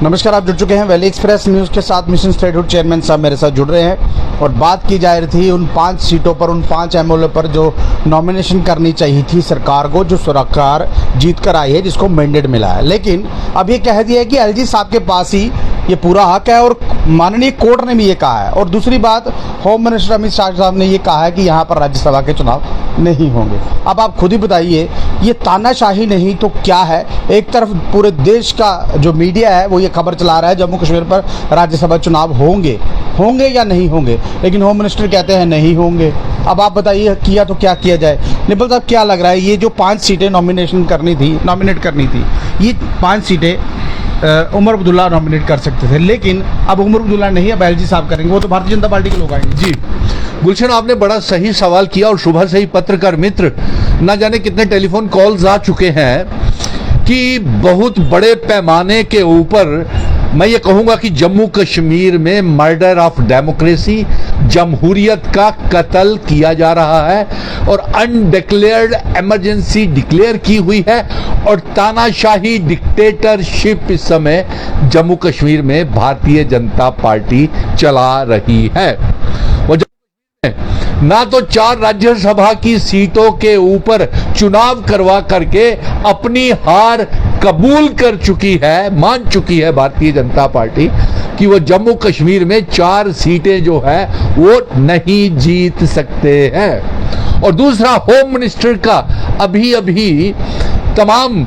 नमस्कार, आप जुड़ चुके हैं वैली एक्सप्रेस न्यूज़ के साथ। मिशन स्टेटहुड चेयरमैन साहब मेरे साथ जुड़ रहे हैं और बात की जा रही थी उन 5 सीटों पर, उन 5 एमएलए पर जो नॉमिनेशन करनी चाहिए थी सरकार को, जो सरकार जीत कर आई है, जिसको मैंडेट मिला है। लेकिन अब ये कह दिया है कि एलजी साहब के पास ही ये पूरा हक है और माननीय कोर्ट ने भी ये कहा है। और दूसरी बात, होम मिनिस्टर अमित शाह साहब ने ये कहा है कि यहाँ पर राज्यसभा के चुनाव नहीं होंगे। अब आप खुद ही बताइए, ये तानाशाही नहीं तो क्या है? एक तरफ पूरे देश का जो मीडिया है वो ये खबर चला रहा है जम्मू कश्मीर पर राज्यसभा चुनाव होंगे या नहीं होंगे, लेकिन होम मिनिस्टर कहते हैं नहीं होंगे। अब आप बताइए, किया तो क्या किया जाए? निपल साहब, क्या लग रहा है ये जो 5 सीटें नॉमिनेट करनी थी, ये 5 सीटें उमर अब्दुल्ला नॉमिनेट कर सकते थे, लेकिन अब उमर अब्दुल्ला नहीं, अब एलजी साहब करेंगे। वो तो भारतीय जनता पार्टी के लोग आएंगे। जी गुलशन, आपने बड़ा सही सवाल किया और सुबह से ही पत्रकार मित्र ना जाने कितने टेलीफोन कॉल्स आ चुके हैं कि बहुत बड़े पैमाने के ऊपर मैं ये कहूंगा कि जम्मू कश्मीर में मर्डर ऑफ डेमोक्रेसी, जमहूरियत का कत्ल किया जा रहा है और अनडिक्लेयर्ड इमरजेंसी डिक्लेयर की हुई है और तानाशाही डिक्टेटरशिप इस समय जम्मू कश्मीर में भारतीय जनता पार्टी चला रही है। ना तो 4 राज्यसभा की सीटों के ऊपर चुनाव करवा करके अपनी हार कबूल कर चुकी है, मान चुकी है भारतीय जनता पार्टी कि वो जम्मू कश्मीर में 4 सीटें जो है वो नहीं जीत सकते हैं। और दूसरा, होम मिनिस्टर का अभी तमाम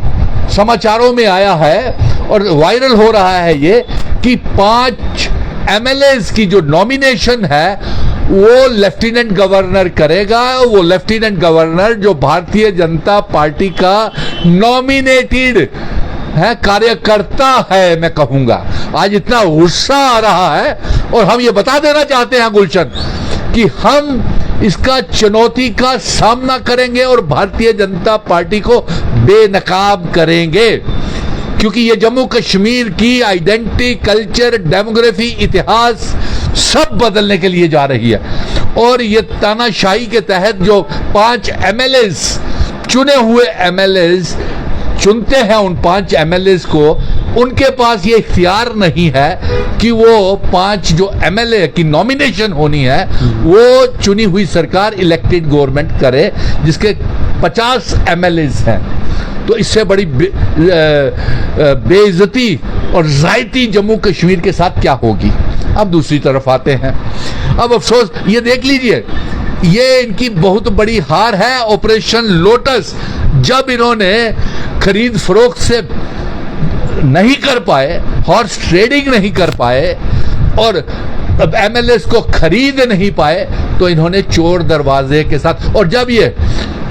समाचारों में आया है और वायरल हो रहा है ये कि 5 एमएलएज की जो नॉमिनेशन है वो लेफ्टिनेंट गवर्नर करेगा। वो लेफ्टिनेंट गवर्नर जो भारतीय जनता पार्टी का नॉमिनेटेड है, कार्यकर्ता है, मैं कहूंगा। आज इतना गुस्सा आ रहा है और हम ये बता देना चाहते हैं गुलशन कि हम इसका चुनौती का सामना करेंगे और भारतीय जनता पार्टी को बेनकाब करेंगे, क्योंकि ये जम्मू कश्मीर की आइडेंटिटी, कल्चर, डेमोग्राफी, इतिहास सब बदलने के लिए जा रही है। और ये तानाशाही के तहत जो 5 एमएलएज, चुने हुए एमएलएज चुनते हैं, उन 5 एमएलएज को उनके पास ये इख्तियार नहीं है कि वो 5 जो एमएलए की नॉमिनेशन होनी है वो चुनी हुई सरकार, इलेक्टेड गवर्नमेंट करे, जिसके 50 एमएलएज हैं। तो इससे बड़ी बेइज्जती और ज़ायती जम्मू कश्मीर के साथ क्या होगी। अब दूसरी तरफ आते हैं। अब अफसोस, ये देख लीजिए, ये इनकी बहुत बड़ी हार है। ऑपरेशन लोटस जब इन्होंने खरीद फरोख्त से नहीं कर पाए, हॉर्स ट्रेडिंग नहीं कर पाए और अब एमएलएस को खरीद नहीं पाए, तो इन्होंने चोर दरवाजे के साथ, और जब ये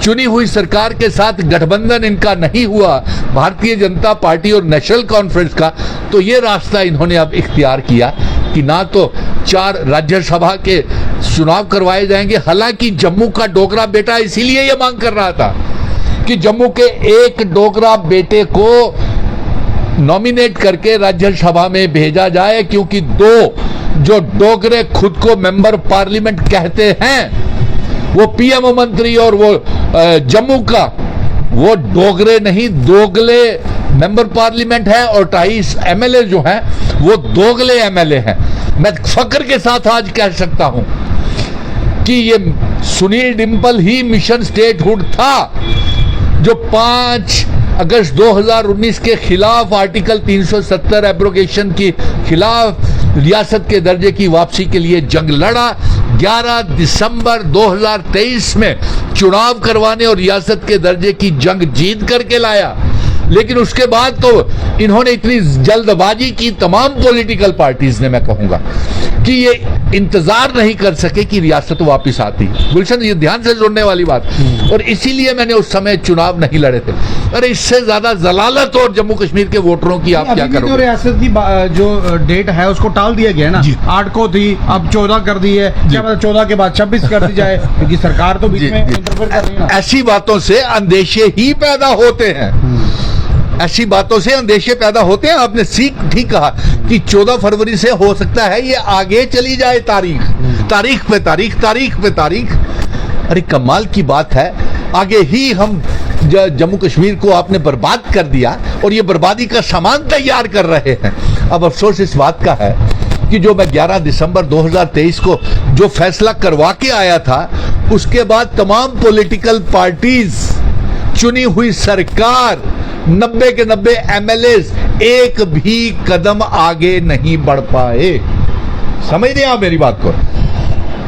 चुनी हुई सरकार के साथ गठबंधन इनका नहीं हुआ, भारतीय जनता पार्टी और नेशनल कॉन्फ्रेंस का, तो ये रास्ता इन्होंने अब इख्तियार किया कि ना तो 4 राज्यसभा के चुनाव करवाए जाएंगे। हालांकि जम्मू का डोगरा बेटा इसीलिए ये मांग कर रहा था कि जम्मू के एक डोगरा बेटे को नॉमिनेट करके राज्यसभा में भेजा जाए, क्योंकि 2 जो डोगरे खुद को मेंबर पार्लियामेंट कहते हैं, वो पीएमओ मंत्री और वो जम्मू का वो डोगरे नहीं, दोगले मेंबर पार्लियामेंट है और 28 एमएलए जो हैं वो दोगले एमएलए हैं। मैं फख्र के साथ आज कह सकता हूं कि ये सुनील डिंपल ही मिशन स्टेटहुड था जो 5 अगस्त 2019 के खिलाफ आर्टिकल 370 एब्रोगेशन के खिलाफ रियासत के दर्जे की वापसी के लिए जंग लड़ा। 11 दिसंबर 2023 में चुनाव करवाने और रियासत के दर्जे की जंग जीत करके लाया। लेकिन उसके बाद तो इन्होंने इतनी जल्दबाजी की, तमाम पॉलिटिकल पार्टीज ने, मैं कहूंगा कि ये इंतजार नहीं कर सके कि रियासत वापस आती। गुलशन, ये ध्यान से जोड़ने वाली बात, और इसीलिए मैंने उस समय चुनाव नहीं लड़े थे। अरे इससे ज्यादा जलालत और जम्मू कश्मीर के वोटरों की आप क्या करोगे? रियासत की जो डेट है उसको टाल दिया गया ना, 8 को थी, अब 14 कर दी है। क्या पता 14 के बाद 26 कर दी जाए, क्योंकि सरकार तो बीच में इंटरफेयर कर रही है ना। ऐसी बातों से अंदेशे ही पैदा होते हैं, ऐसी बातों से अंदेशे पैदा होते हैं। आपने ठीक कहा कि 14 फरवरी से हो सकता है ये आगे चली जाए, तारीख पे तारीख। अरे कमाल की बात है, आगे ही हम जम्मू कश्मीर को आपने बर्बाद कर दिया और ये बर्बादी का सामान तैयार कर रहे हैं। अब अफसोस इस बात का है कि जो मैं 11 दिसंबर 2023 को जो फैसला करवा के आया था, उसके बाद तमाम पॉलिटिकल पार्टीज, चुनी हुई सरकार, 90 के 90 एमएलएस एक भी कदम आगे नहीं बढ़ पाए। समझ रहे आप मेरी बात को?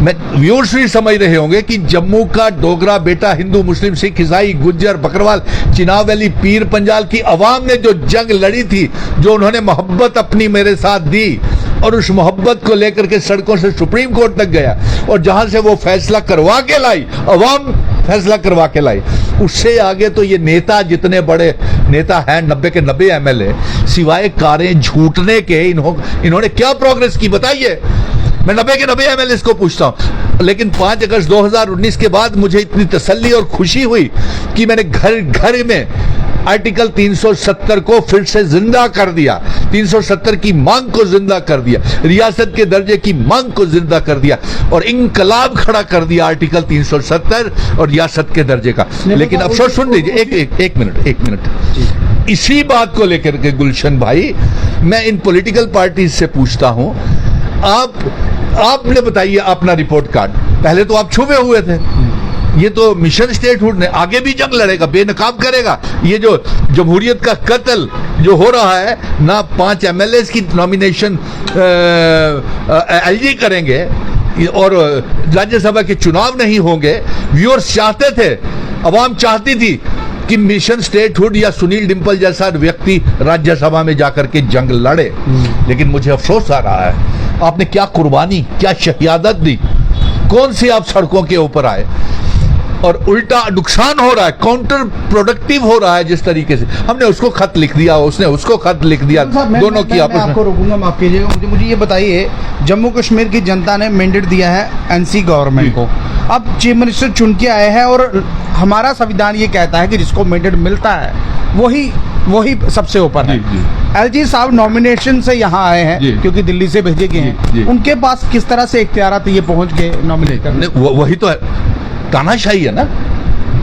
मैं व्यूअर्स भी समझ रहे होंगे कि जम्मू का डोगरा बेटा, हिंदू, मुस्लिम, सिख, ईसाई, गुज्जर, बकरवाल, चिनाब वैली, पीर पंजाल की अवाम ने जो जंग लड़ी थी, जो उन्होंने मोहब्बत अपनी मेरे साथ दी, और उस मोहब्बत को लेकर के सड़कों से सुप्रीम कोर्ट तक गया, और जहां से वो फैसला करवा के लाई, अवाम फैसला करवा के लाई, उससे आगे तो ये नेता, जितने बड़े नेता हैं, 90 के 90 एमएलए, सिवाय कारें झूठने के इन्होंने क्या प्रोग्रेस की बताइए? मैं 90 के 90 एमएलए को पूछता हूं। लेकिन 5 अगस्त 2019 के बाद मुझे इतनी तसल्ली और खुशी हुई कि मैंने घर घर में आर्टिकल 370 को फिर से जिंदा कर दिया, 370 की मांग को जिंदा कर दिया, रियासत के दर्जे की मांग को जिंदा कर दिया, और इंकलाब खड़ा कर दिया आर्टिकल 370 और रियासत के दर्जे का। लेकिन अफसोस, सुन लीजिए, एक मिनट, इसी बात को लेकर के गुलशन भाई, मैं इन पॉलिटिकल पार्टीज से पूछता हूं, आपने बताइए अपना रिपोर्ट कार्ड, पहले तो आप छुपे हुए थे, ये तो मिशन स्टेटहुड ने आगे भी जंग लड़ेगा, बेनकाब करेगा। ये जो जमहूरियत का कत्ल जो हो रहा है ना, 5 एमएलए की नॉमिनेशन एलजी करेंगे और राज्यसभा के चुनाव नहीं होंगे। व्यूअर्स चाहते थे, अवाम चाहती थी कि मिशन स्टेटहुड या सुनील डिंपल जैसा व्यक्ति राज्यसभा में जाकर के जंग लड़े, लेकिन मुझे अफसोस आ रहा है, आपने क्या कुर्बानी, क्या शहादत दी, कौन सी आप सड़कों के ऊपर आए, और उल्टा नुकसान हो रहा है, काउंटर प्रोडक्टिव हो रहा है। जिस तरीके से हमने उसको खत लिख दिया, उसने उसको खत लिख दिया, दोनों की आपस में। आपको रोकूंगा, माफ कीजिएगा, मुझे ये बताइए, जम्मू कश्मीर की जनता ने मैंडेट दिया है एनसी गवर्नमेंट को, अब चीफ मिनिस्टर चुन के आए हैं, और हमारा संविधान ये कहता है कि जिसको मैंडेट मिलता है वही सबसे ऊपर है। एलजी साहब नॉमिनेशन से यहाँ आए हैं क्योंकि दिल्ली से भेजे गए हैं, उनके पास किस तरह से इख्तियारात ये पहुंच गए नॉमिनेट करने? वही तो है, तानाशाही है ना,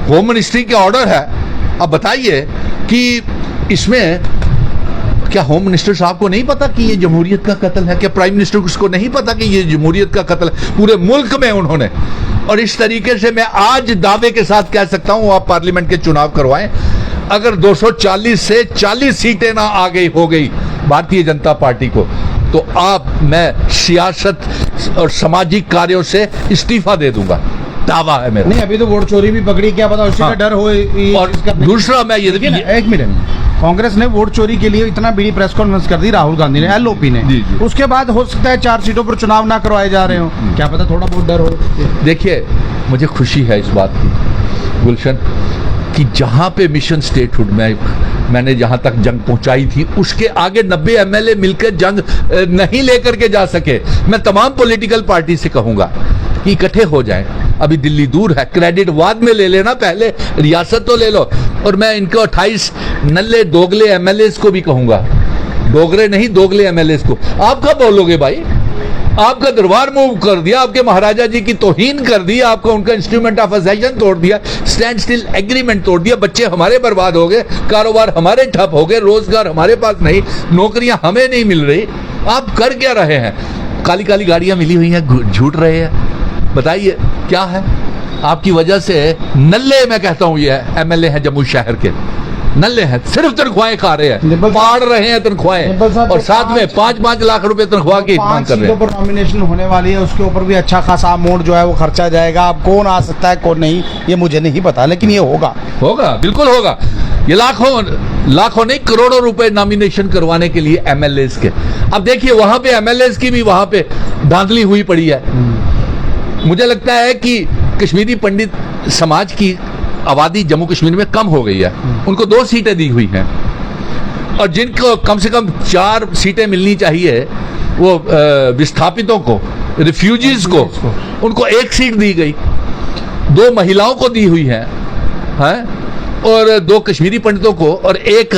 होम मिनिस्ट्री के ऑर्डर है। अब बताइए कि इसमें क्या होम मिनिस्टर साहब को नहीं पता कि ये जमहूरियत का कत्ल है? क्या प्राइम मिनिस्टर को नहीं पता कि ये जमहूरियत का कत्ल है? पूरे मुल्क में उन्होंने, और इस तरीके से मैं आज दावे के साथ कह सकता हूं, आप पार्लियामेंट के चुनाव करवाएं, अगर 240 से 40 सीटें ना आ गई हो गई भारतीय जनता पार्टी को, तो मैं सियासत और सामाजिक कार्यों से इस्तीफा दे दूंगा, दावा है मेरा। नहीं, अभी तो वोट चोरी भी पकड़ी, क्या पता उसका डर हो। और दूसरा मैं ये एक मिनट, कांग्रेस ने वोट चोरी के लिए इतना बड़ी प्रेस कॉन्फ्रेंस कर दी, राहुल गांधी ने, एलओपी ने, उसके बाद हो सकता है 4 सीटों पर चुनाव ना करवाए जा रहे हो, क्या पता थोड़ा बहुत डर हो। देखिए, मुझे खुशी है इस बात की गुलशन, कि जहां पे मिशन स्टेटहुड मैंने जहां तक जंग पहुंचाई थी, उसके आगे 90 एमएलए मिलकर जंग नहीं लेकर के जा सके। मैं तमाम पॉलिटिकल पार्टी से कहूंगा कि इकट्ठे हो जाएं। अभी दिल्ली दूर है, क्रेडिट बाद में ले लेना, पहले रियासत तो ले लो। और मैं इनको 28 नल्ले दोगले एमएलए को भी कहूंगा, डोगरे नहीं दोगले एमएलए को, आप कब बोलोगे भाई? आपका दरबार मूव कर दिया, आपके महाराजा जी की तौहीन कर दी, आपका उनका इंस्ट्रूमेंट ऑफ असेशन तोड़ दिया, स्टैंड स्टिल एग्रीमेंट तोड़ दिया, बच्चे हमारे बर्बाद हो गए, कारोबार हमारे ठप हो गए, रोजगार हमारे पास नहीं, नौकरियां हमें नहीं मिल रही। आप कर क्या रहे हैं? काली काली गाड़ियां मिली हुई हैं, झूठ रहे हैं, बताइए क्या है? आपकी वजह से नल्ले, मैं कहता हूं ये एमएलए हैं जम्मू शहर के, नल्ले हैं, सिर्फ तनख्वाहें खा रहे हैं, फाड़ रहे हैं तनख्वाहें, और साथ में 5-5 लाख रुपए तनख्वाह की मांग कर रहे हैं। पर नॉमिनेशन होने वाली है, उसके ऊपर भी अच्छा खासा अमाउंट जो है वो खर्चा जाएगा। अब कौन आ सकता है कौन नहीं, ये मुझे नहीं पता, लेकिन ये होगा, बिल्कुल होगा। ये लाखों नहीं, करोड़ों रुपए नॉमिनेशन करवाने के लिए एमएलए के। अब देखिए, वहां पे एमएलए की भी वहां पे धांधली हुई पड़ी है। मुझे लगता है कि कश्मीरी पंडित समाज की आबादी जम्मू कश्मीर में कम हो गई है, उनको 2 सीटें दी हुई हैं, और जिनको कम से कम 4 सीटें मिलनी चाहिए, वो विस्थापितों को, रिफ्यूजीज को, उनको 1 सीट दी गई, 2 महिलाओं को दी हुई है, और 2 कश्मीरी पंडितों को, और 1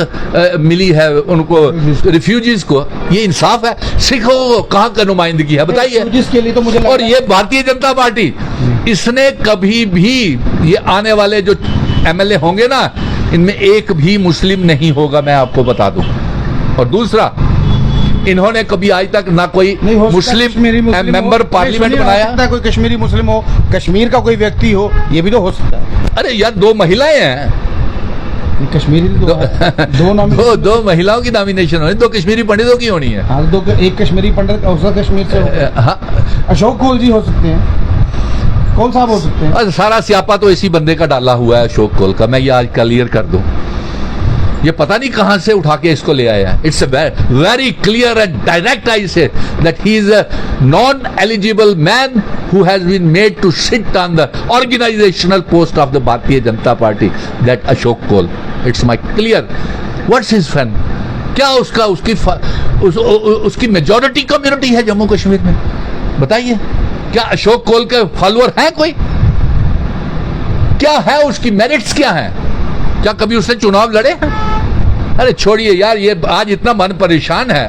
मिली है उनको रिफ्यूजीज को। ये इंसाफ है? सिखों को कहाँ का नुमाइंदगी है बताइए? के लिए तो मुझे और ये भारतीय जनता पार्टी, इसने कभी भी, ये आने वाले जो एमएलए होंगे ना, इनमें एक भी मुस्लिम नहीं होगा, मैं आपको बता दूं। और दूसरा, इन्होंने कभी आज तक ना कोई नहीं हो सकता मुस्लिम कश्मीरी मुस्लिम मेंबर हो, पार्लियामेंट हो बनाया। सकता है कोई कश्मीरी मुस्लिम हो, कश्मीर का कोई व्यक्ति हो, ये भी तो हो सकता है। अरे यार, 2 महिलाएं हैं, कश्मीरी तो दो नॉमिनेशन दो महिलाओं की नॉमिनेशन होनी, 2 कश्मीरी पंडितों की होनी है। हाँ, एक कश्मीरी पंडित उसका कश्मीर से होगा। हाँ, अशोक कौल जी हो सकते हैं, कौन साहब हो सकते हैं। और सारा स्यापा तो इसी बंदे का डाला हुआ है, अशोक कोल का। मैं ये आज क्लियर कर दूं, ये पता नहीं कहां से उठा के इसको ले आया है। It's very clear and direct I say that he is a non eligible man who has been made to sit on the organizational post of the Bharatiya Janata Party, that Ashok Koul. It's my clear. What's his fan? क्या उसकी majority community है जम्मू कश्मीर में? बताइए, क्या अशोक कोल के follower हैं कोई? क्या है उसकी मेरिट्स, क्या है? क्या कभी उसने चुनाव लड़े हैं? अरे छोड़िए यार, ये आज इतना मन परेशान है।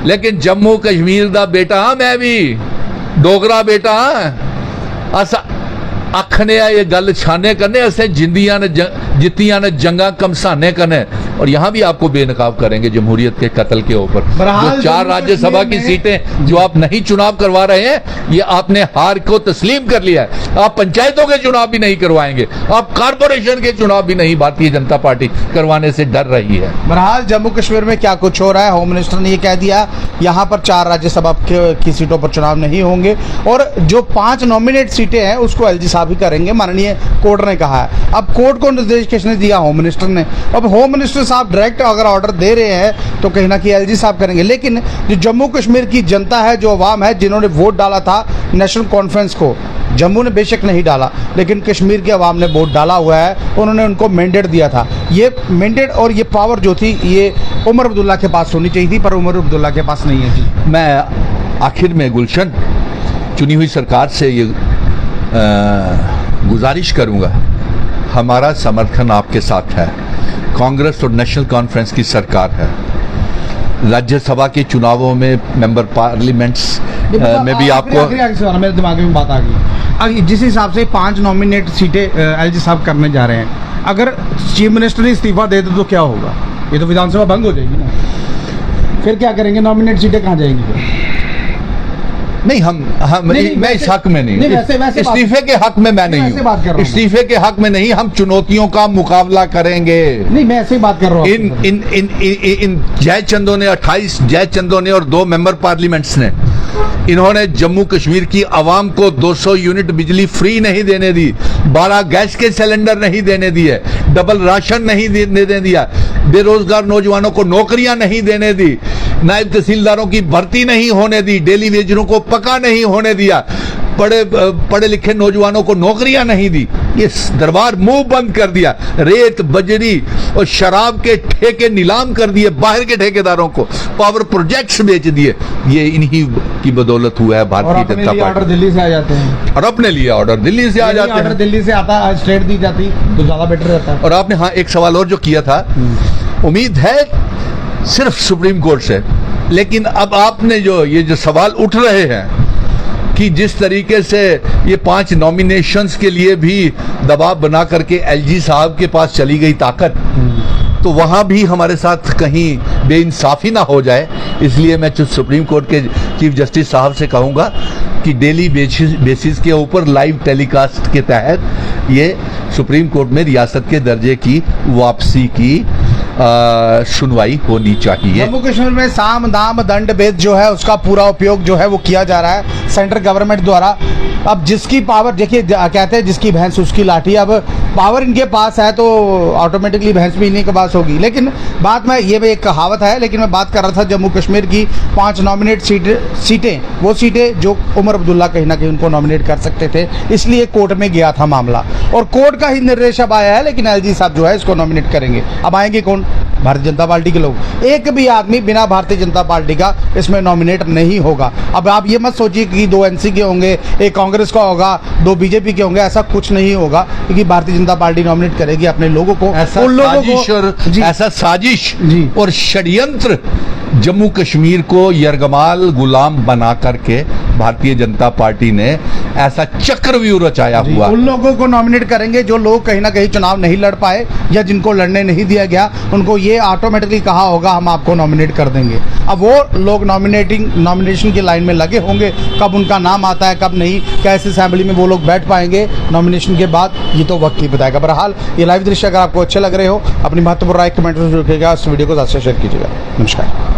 लेकिन जम्मू कश्मीर दा बेटा मैं भी डोगरा बेटा अस आखने ये गल छाने करने, असें जितियां ने जंगा कमसाने करने, और यहां भी आपको बेनकाब करेंगे जमहूरियत के कत्ल के ऊपर। जो 4 राज्यसभा की सीटें जो आप नहीं चुनाव करवा रहे हैं, ये आपने हार को तस्लीम कर लिया है। आप पंचायतों के चुनाव भी नहीं करवाएंगे, आप कारपोरेशन के चुनाव भी नहीं, भारतीय जनता पार्टी करवाने से डर रही है। बहरहाल जम्मू कश्मीर में क्या कुछ हो रहा है, होम मिनिस्टर ने ये कह दिया यहाँ पर 4 राज्यसभा की सीटों पर चुनाव नहीं होंगे, और जो 5 नॉमिनेट सीटें हैं उसको एलजी साहब ही करेंगे, माननीय कोर्ट ने कहा है। अब कोर्ट को निर्देश किसने दिया? होम मिनिस्टर ने। अब होम मिनिस्टर साहब डायरेक्ट अगर ऑर्डर दे रहे हैं तो कहीं ना कहीं एलजी साहब करेंगे। लेकिन जो जम्मू कश्मीर की जनता है, जो अवाम है, जिन्होंने वोट डाला था नेशनल कॉन्फ्रेंस को, जम्मू ने बेशक नहीं डाला लेकिन कश्मीर के अवाम ने वोट डाला हुआ है, उन्होंने उनको मैंडेट दिया था। ये मैंडेट और ये पावर जो थी, ये उमर अब्दुल्ला के पास होनी चाहिए थी, पर उमर अब्दुल्ला के पास नहीं है जी। मैं आखिर में गुलशन, चुनी हुई सरकार से ये गुजारिश करूंगा, हमारा समर्थन आपके साथ है। कांग्रेस और नेशनल कॉन्फ्रेंस की सरकार है। राज्यसभा के चुनावों में मेंबर पार्लियामेंट्स में भी आपको मेरे दिमाग में बात आ गई। जिस हिसाब से 5 नॉमिनेट सीटें एलजी साहब करने जा रहे हैं, अगर चीफ मिनिस्टर ने इस्तीफा दे दे तो क्या होगा? ये तो विधानसभा भंग हो जाएगी ना। फिर क्या करेंगे? नॉमिनेट सीटें कहाँ जाएंगी फिर? नहीं, मैं इस हक में नहीं, वैसे इस्तीफे के हक में मैं नहीं हूँ, इस्तीफे के हक में नहीं, हम चुनौतियों का मुकाबला करेंगे। नहीं, मैं ऐसे ही बात कर रहा हूँ। इन जयचंदों ने 28 जयचंदों ने और 2 मेंबर पार्लियामेंट्स ने, इन्होंने जम्मू कश्मीर की आवाम को 200 यूनिट बिजली फ्री नहीं देने दी, 12 गैस के सिलेंडर नहीं देने दिए, डबल राशन नहीं देने दिया, बेरोजगार नौजवानों को नौकरियां नहीं देने दी, नायब तहसीलदारों की भर्ती नहीं होने दी, डेली वेजरों को पका नहीं होने दिया, पढ़े लिखे नौजवानों को नौकरियां नहीं दी। ये दरबार मुंह बंद कर दिया। रेत, बजरी और शराब के ठेके नीलाम कर दिए, बाहर के ठेकेदारों को पावर प्रोजेक्ट्स बेच दिए। ये इन्हीं की बदौलत हुआ है भारतीय जनता पार्टी। ऑर्डर दिल्ली से आ जाते हैं, और अपने लिए ऑर्डर दिल्ली से आ जाते हैं। दिल्ली से आता, स्टेट दी जाती तो ज्यादा बेटर रहता है। और आपने हाँ एक सवाल और जो किया था, उम्मीद है सिर्फ सुप्रीम कोर्ट से, लेकिन अब आपने जो सवाल उठ रहे हैं कि जिस तरीके से ये 5 नॉमिनेशंस के लिए भी दबाव बना करके एलजी साहब के पास चली गई ताकत, तो वहां भी हमारे साथ कहीं बेइंसाफी ना हो जाए, इसलिए मैं सुप्रीम कोर्ट के चीफ जस्टिस साहब से कहूंगा कि डेली बेसिस के ऊपर लाइव टेलीकास्ट के तहत ये सुप्रीम कोर्ट में रियासत के दर्जे की वापसी की सुनवाई होनी चाहिए। जम्मू कश्मीर में साम दाम दंड भेद जो है उसका पूरा उपयोग जो है वो किया जा रहा है सेंट्रल गवर्नमेंट द्वारा। अब जिसकी पावर, देखिए कहते हैं जिसकी भैंस उसकी लाठी, अब पावर इनके पास है तो ऑटोमेटिकली भैंस भी इन्हीं के पास होगी। लेकिन बात में ये भी एक कहावत है, लेकिन मैं बात कर रहा था जम्मू कश्मीर की 5 नॉमिनेट सीटें, वो सीटें जो उमर अब्दुल्ला कहीं ना कहीं उनको नॉमिनेट कर सकते थे, इसलिए कोर्ट में गया था मामला, और कोर्ट का ही निर्देश अब आया है। लेकिन एलजी साहब जो है इसको नॉमिनेट करेंगे। अब आएंगे कौन? भारतीय जनता पार्टी के लोग। एक भी आदमी बिना भारतीय जनता पार्टी का इसमें नॉमिनेट नहीं होगा। अब आप ये मत सोचिए कि 2 एनसी के होंगे, 1 कांग्रेस का होगा, 2 बीजेपी के होंगे, ऐसा कुछ नहीं होगा, क्योंकि भारतीय जनता पार्टी नॉमिनेट करेगी अपने लोगों को। ऐसा साजिश और षड्यंत्र जम्मू कश्मीर को यरगमाल गुलाम बना करके भारतीय जनता पार्टी ने ऐसा चक्रव्यूह रचाया हुआ। उन लोगों को नॉमिनेट करेंगे जो लोग कहीं ना कहीं चुनाव नहीं लड़ पाए या जिनको लड़ने नहीं दिया गया, उनको ये ऑटोमेटिकली कहा होगा हम आपको नॉमिनेट कर देंगे। अब वो लोग नॉमिनेशन की लाइन में लगे होंगे, कब उनका नाम आता है कब नहीं, कैसे असेंबली में वो लोग बैठ पाएंगे नॉमिनेशन के बाद, ये तो वक्त ही बताएगा। बहरहाल ये लाइव दृश्य अगर आपको अच्छे लग रहे हो, अपनी महत्वपूर्ण राय कमेंट में रखिएगा, इस वीडियो को ज़्यादा से शेयर कीजिएगा। नमस्कार।